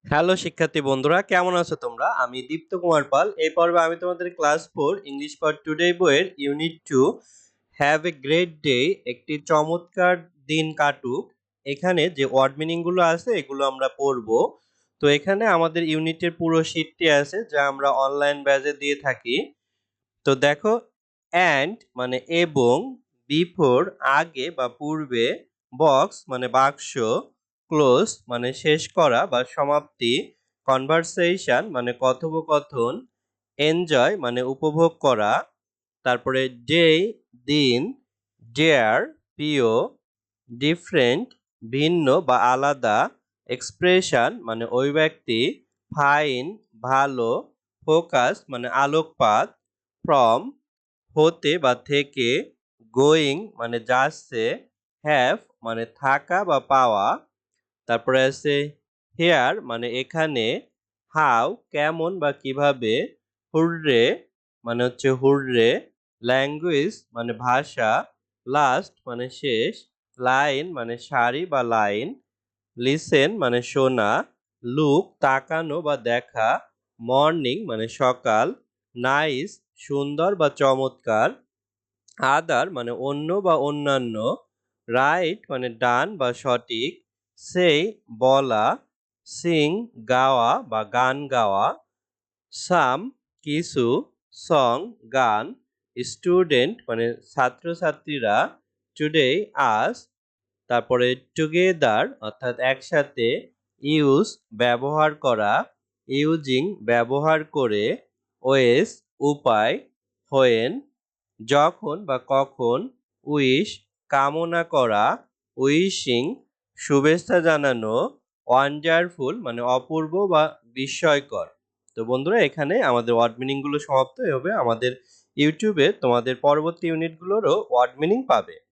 Hello শিক্ষার্থী বন্ধুরা, কেমন আছো তোমরা? আমি দীপ্ত কুমার পাল। এই পর্বে আমি তোমাদের ক্লাস 4 ইংলিশ ফর টুডে বইয়ের unit 2 have a great day, একটি চমৎকার দিন কাটুক। এখানে যে ওয়ার্ড মিনিং গুলো আছে এগুলো আমরা পড়ব। তো এখানে আমাদের ইউনিটের পুরো শীটটি আছে যা আমরা অনলাইন ব্যাচে দিয়ে থাকি। তো দেখো, অ্যান্ড মানে এবং, বিফোর আগে বা পূর্বে, বক্স মানে বাক্স, ক্লোজ মানে শেষ করা বা সমাপ্তি, কনভারসেশন মানে কথোপকথন, এনজয় মানে উপভোগ করা, তারপরে ডে দিন, ডেয়ার প্রিয়, ডিফারেন্ট ভিন্ন বা আলাদা, এক্সপ্রেশন মানে অভিব্যক্তি, ফাইন ভালো, ফোকাস মানে আলোকপাত, ফ্রম হতে বা থেকে, গোয়িং মানে যাচ্ছে, হ্যাভ মানে থাকা বা পাওয়া, তারপরে আছে হেয়ার মানে এখানে, হাউ কেমন বা কিভাবে, হুররে মানে হচ্ছে হুররে, ল্যাঙ্গুয়েজ মানে ভাষা, লাস্ট মানে শেষ, লাইন মানে সারি বা লাইন, লিসেন মানে শোনা, লুক তাকানো বা দেখা, মর্নিং মানে সকাল, নাইস সুন্দর বা চমৎকার, আদার মানে অন্য বা অন্যান্য, রাইট মানে ডান বা সঠিক, সেই বলা, সিং গাওয়া বা গান গাওয়া, সাম কিছু, সং গান, স্টুডেন্ট মানে ছাত্রছাত্রীরা, টুডে আজ, তারপরে টুগেদার অর্থাৎ একসাথে, ইউজ ব্যবহার করা, ইউজিং ব্যবহার করে, ওয়েস উপায়, হোয়েন যখন বা কখন, উইশ কামনা করা, উইশিং শুভেচ্ছা জানানো, ওয়ান্ডারফুল মানে অপূর্ব বা বিস্ময়কর। তো বন্ধুরা, এখানে আমাদের ওয়ার্ড মিনিং গুলো সমাপ্ত হবে। আমাদের ইউটিউবে তোমাদের পরবর্তী ইউনিটগুলোরও ওয়ার্ড মিনিং পাবে।